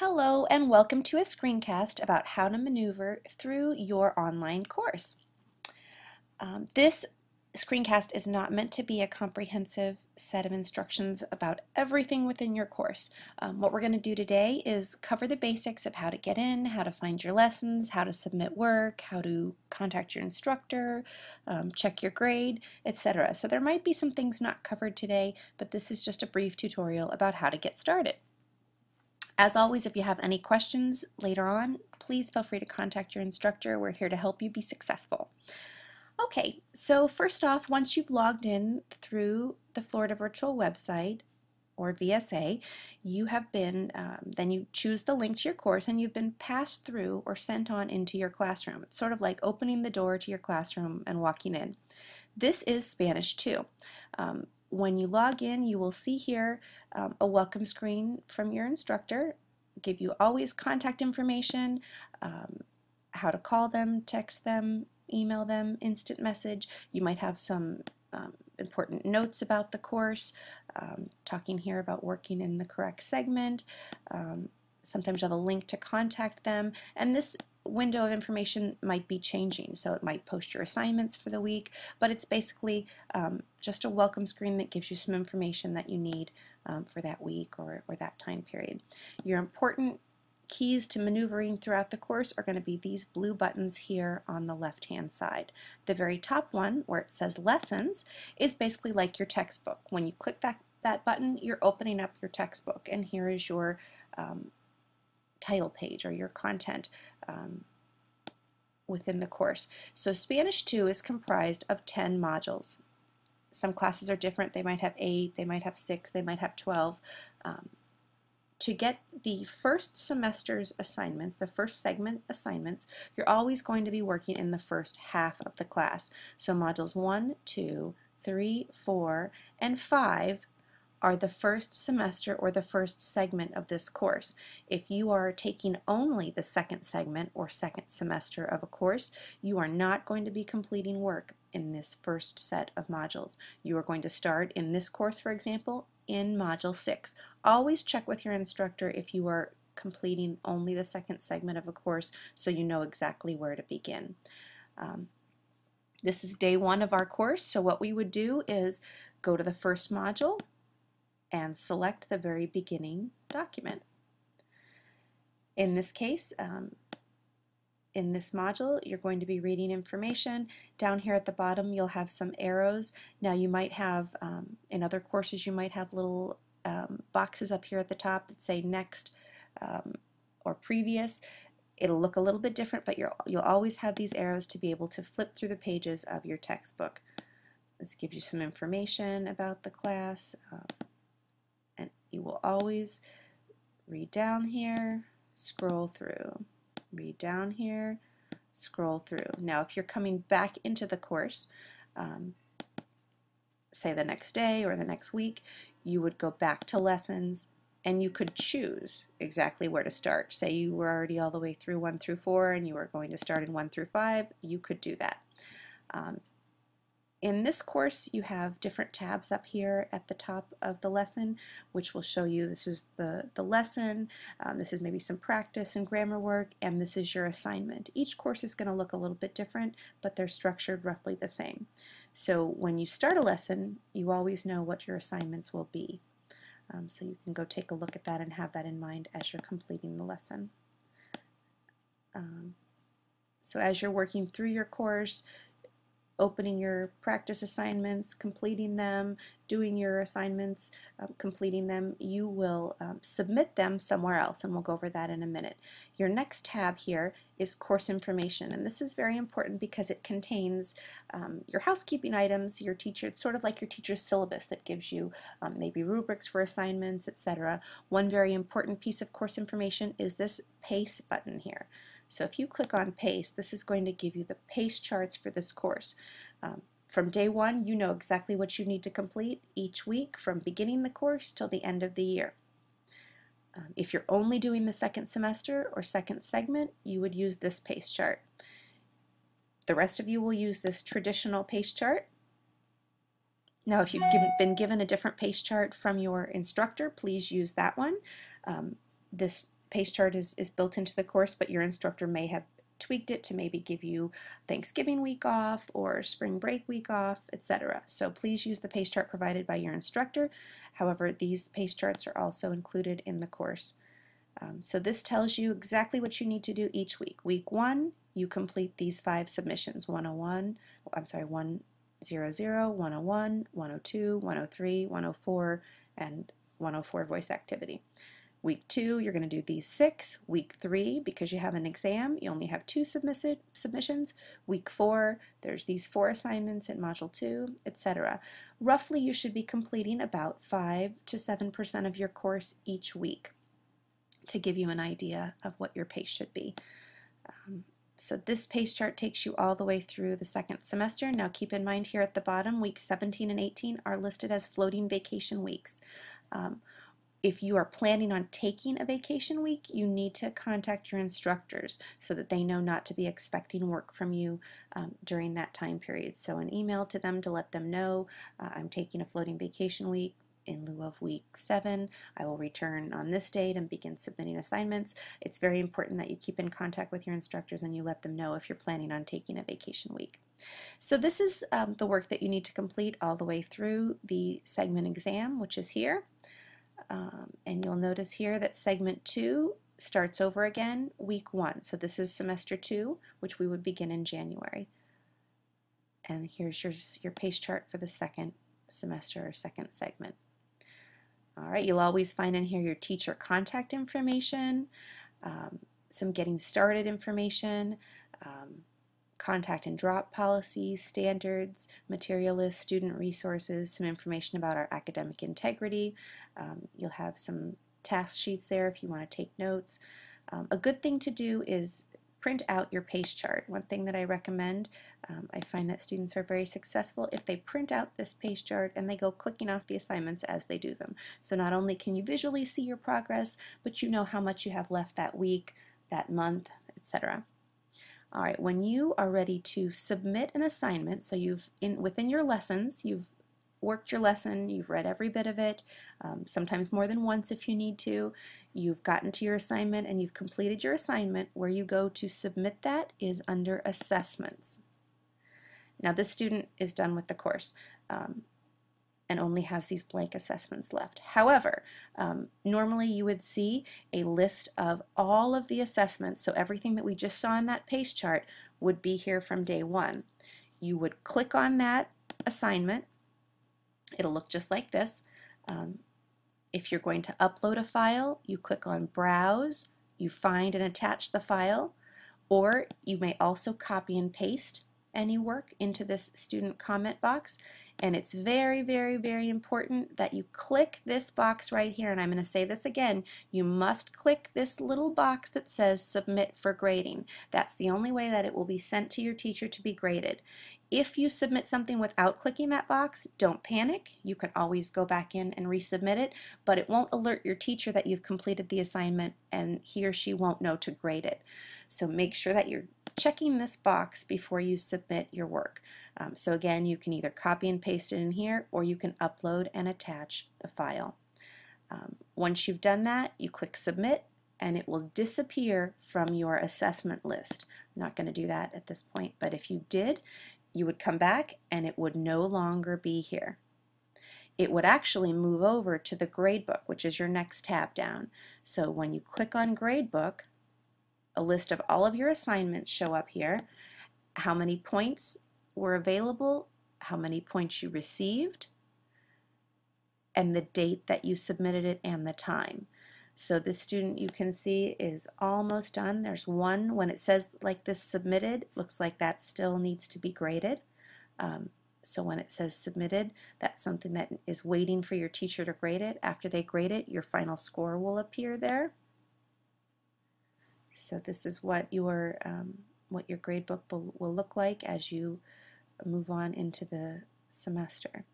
Hello and welcome to a screencast about how to maneuver through your online course. This screencast is not meant to be a comprehensive set of instructions about everything within your course. What we're going to do today is cover the basics of how to get in, how to find your lessons, how to submit work, how to contact your instructor, check your grade, etc. So there might be some things not covered today, but this is just a brief tutorial about how to get started. As always, if you have any questions later on, please feel free to contact your instructor. We're here to help you be successful. Okay, so first off, once you've logged in through the Florida Virtual website, or VSA, you have been, then you choose the link to your course and you've been passed through or sent on into your classroom. It's sort of like opening the door to your classroom and walking in. This is Spanish 2. When you log in, you will see here a welcome screen from your instructor, give you always contact information, how to call them, text them, email them, instant message. You might have some important notes about the course, talking here about working in the correct segment. Sometimes you have a link to contact them, and this window of information might be changing, so it might post your assignments for the week, but it's basically just a welcome screen that gives you some information that you need for that week or that time period. Your important keys to maneuvering throughout the course are going to be these blue buttons here on the left hand side. The very top one, where it says lessons, is basically like your textbook. When you click that button, you're opening up your textbook, and here is your title page or your content within the course. So Spanish 2 is comprised of 10 modules. Some classes are different. They might have 8, they might have 6, they might have 12. To get the first semester's assignments, the first segment assignments, you're always going to be working in the first half of the class. So modules 1, 2, 3, 4, and 5 are the first semester or the first segment of this course. If you are taking only the second segment or second semester of a course, you are not going to be completing work in this first set of modules. You are going to start in this course, for example, in module 6. Always check with your instructor if you are completing only the second segment of a course so you know exactly where to begin. This is day 1 of our course, so what we would do is go to the first module and select the very beginning document. In this case, in this module, you're going to be reading information. Down here at the bottom, you'll have some arrows. Now you might have, in other courses, you might have little boxes up here at the top that say next or previous. It'll look a little bit different, but you'll always have these arrows to be able to flip through the pages of your textbook. This gives you some information about the class. And you will always read down here, scroll through, read down here, scroll through. Now if you're coming back into the course, say the next day or the next week, you would go back to lessons and you could choose exactly where to start. Say you were already all the way through 1 through 4 and you were going to start in 1 through 5, you could do that. In this course, you have different tabs up here at the top of the lesson, which will show you this is the lesson, this is maybe some practice and grammar work, and this is your assignment. Each course is going to look a little bit different, but they're structured roughly the same. So when you start a lesson, you always know what your assignments will be. So you can go take a look at that and have that in mind as you're completing the lesson. So as you're working through your course, opening your practice assignments, completing them, doing your assignments, completing them, you will submit them somewhere else, and we'll go over that in a minute. Your next tab here is course information, and this is very important because it contains your housekeeping items, your teacher. It's sort of like your teacher's syllabus that gives you maybe rubrics for assignments, etc. One very important piece of course information is this PACE button here. So if you click on PACE, this is going to give you the PACE charts for this course. From day 1, you know exactly what you need to complete each week from beginning the course till the end of the year. If you're only doing the second semester or second segment, you would use this PACE chart. The rest of you will use this traditional PACE chart. Now, if you've been given a different PACE chart from your instructor, please use that one. This pace chart is built into the course, but your instructor may have tweaked it to maybe give you Thanksgiving week off or spring break week off, etc. So please use the pace chart provided by your instructor. However, these pace charts are also included in the course. So this tells you exactly what you need to do each week. Week 1, you complete these 5 submissions: 101, I'm sorry, 100, 101, 102, 103, 104, and 104 voice activity. Week 2, you're going to do these 6. Week 3, because you have an exam, you only have 2 submissions. Week 4, there's these 4 assignments in Module 2, etc. Roughly, you should be completing about 5 to 7% of your course each week, to give you an idea of what your pace should be. So this pace chart takes you all the way through the second semester. Now keep in mind here at the bottom, weeks 17 and 18 are listed as floating vacation weeks. If you are planning on taking a vacation week, you need to contact your instructors so that they know not to be expecting work from you during that time period. So an email to them to let them know, I'm taking a floating vacation week in lieu of week 7. I will return on this date and begin submitting assignments. It's very important that you keep in contact with your instructors and you let them know if you're planning on taking a vacation week. So this is the work that you need to complete all the way through the segment exam, which is here. And you'll notice here that segment 2 starts over again week 1. So this is semester 2, which we would begin in January. And here's your pace chart for the second semester or second segment. All right, you'll always find in here your teacher contact information, some getting started information, contact and drop policies, standards, material list, student resources, some information about our academic integrity. You'll have some task sheets there if you want to take notes. A good thing to do is print out your pace chart. One thing that I recommend, I find that students are very successful if they print out this pace chart and they go clicking off the assignments as they do them. So not only can you visually see your progress, but you know how much you have left that week, that month, etc. All right, when you are ready to submit an assignment, so within your lessons, you've worked your lesson, you've read every bit of it, sometimes more than once if you need to, you've gotten to your assignment and you've completed your assignment, where you go to submit that is under assessments. Now this student is done with the course and only has these blank assessments left. However, normally you would see a list of all of the assessments, so everything that we just saw in that pace chart would be here from day 1. You would click on that assignment. It'll look just like this. If you're going to upload a file, you click on Browse, you find and attach the file, or you may also copy and paste any work into this student comment box. And it's very, very, very important that you click this box right here, and I'm going to say this again, you must click this little box that says Submit for Grading. That's the only way that it will be sent to your teacher to be graded. If you submit something without clicking that box, don't panic. You can always go back in and resubmit it, but it won't alert your teacher that you've completed the assignment, and he or she won't know to grade it. So make sure that you're checking this box before you submit your work. So again, you can either copy and paste it in here, or you can upload and attach the file. Once you've done that, you click Submit, and it will disappear from your assessment list. I'm not going to do that at this point, but if you did, you would come back and it would no longer be here. It would actually move over to the gradebook, which is your next tab down. So when you click on gradebook, a list of all of your assignments show up here, how many points were available, how many points you received, and the date that you submitted it and the time. So this student, you can see, is almost done. There's one, when it says like this submitted, looks like that still needs to be graded. So when it says submitted, that's something that is waiting for your teacher to grade it. After they grade it, your final score will appear there. So this is what your gradebook will look like as you move on into the semester.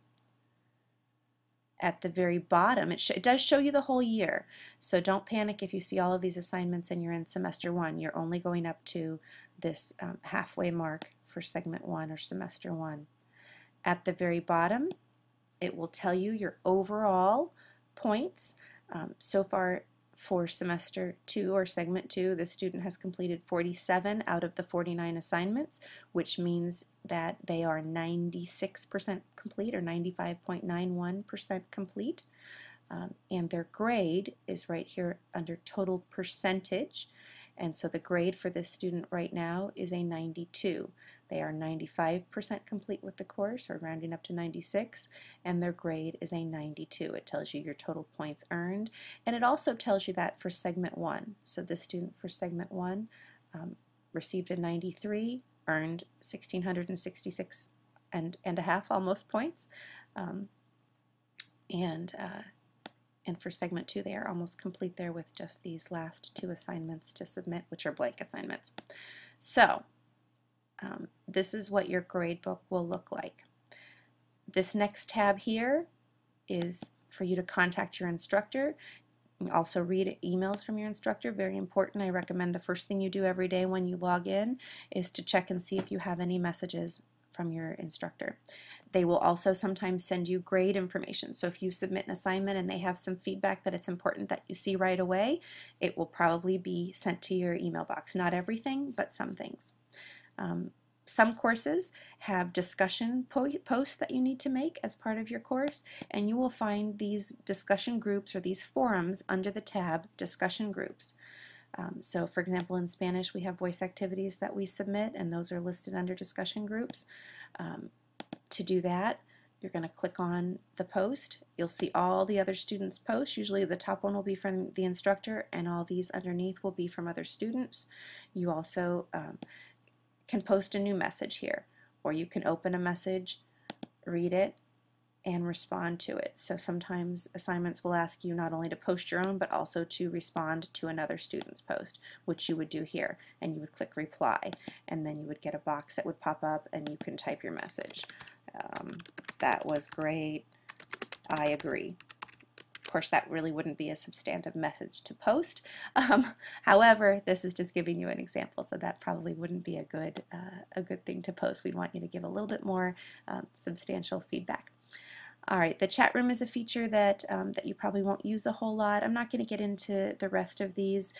At the very bottom, it does show you the whole year, so don't panic if you see all of these assignments and you're in semester 1. You're only going up to this halfway mark for segment 1 or semester 1. At the very bottom, it will tell you your overall points. So far for semester 2 or segment 2, the student has completed 47 out of the 49 assignments, which means that they are 96% complete or 95.91% complete. And their grade is right here under total percentage. And so the grade for this student right now is a 92. They are 95% complete with the course, or rounding up to 96, and their grade is a 92. It tells you your total points earned, and it also tells you that for segment 1. So this student for segment 1 received a 93, earned 1,666 and a half almost points, and for segment 2 they are almost complete there with just these last 2 assignments to submit, which are blank assignments. So this is what your gradebook will look like. This next tab here is for you to contact your instructor. You also read emails from your instructor, very important. I recommend the first thing you do every day when you log in is to check and see if you have any messages from your instructor. They will also sometimes send you grade information. So if you submit an assignment and they have some feedback that it's important that you see right away, it will probably be sent to your email box. Not everything, but some things. Some courses have discussion posts that you need to make as part of your course, and you will find these discussion groups or these forums under the tab discussion groups. So for example, in Spanish we have voice activities that we submit, and those are listed under discussion groups. To do that, you're going to click on the post. You'll see all the other students' posts. Usually the top one will be from the instructor, and all these underneath will be from other students. You also can post a new message here, or you can open a message, read it, and respond to it. So sometimes assignments will ask you not only to post your own, but also to respond to another student's post, which you would do here, and you would click reply, and then you would get a box that would pop up and you can type your message. That was great, I agree. Of course, that really wouldn't be a substantive message to post. However, this is just giving you an example, so that probably wouldn't be a good thing to post. We'd want you to give a little bit more substantial feedback. All right, the chat room is a feature that you probably won't use a whole lot. I'm not going to get into the rest of these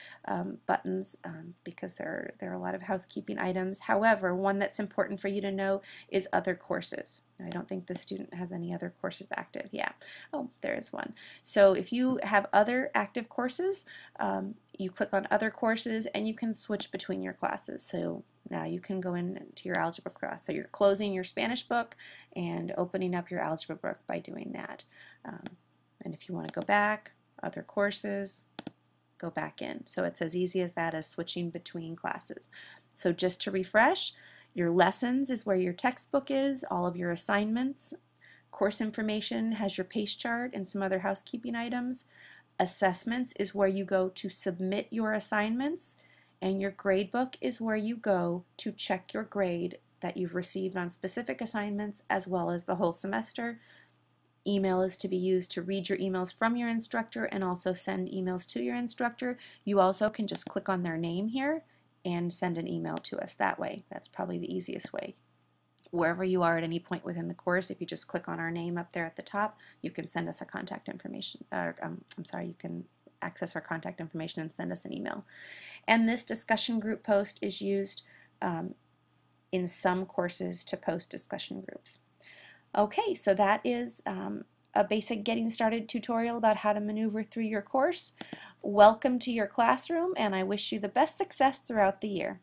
buttons because there are a lot of housekeeping items. However, one that's important for you to know is other courses. I don't think the student has any other courses active. Yeah. Oh, there is one. So if you have other active courses, you click on other courses and you can switch between your classes. So now you can go into your algebra class. So you're closing your Spanish book and opening up your algebra book by doing that. And if you want to go back, other courses, go back in. So it's as easy as that as switching between classes. So just to refresh, your lessons is where your textbook is, all of your assignments. Course information has your pace chart and some other housekeeping items. Assessments is where you go to submit your assignments, and your gradebook is where you go to check your grade that you've received on specific assignments as well as the whole semester. Email is to be used to read your emails from your instructor and also send emails to your instructor. You also can just click on their name here and send an email to us that way. That's probably the easiest way. Wherever you are at any point within the course, if you just click on our name up there at the top, you can send us a contact information, you can access our contact information and send us an email. And this discussion group post is used in some courses to post discussion groups. Okay, so that is a basic getting started tutorial about how to maneuver through your course. Welcome to your classroom, and I wish you the best success throughout the year.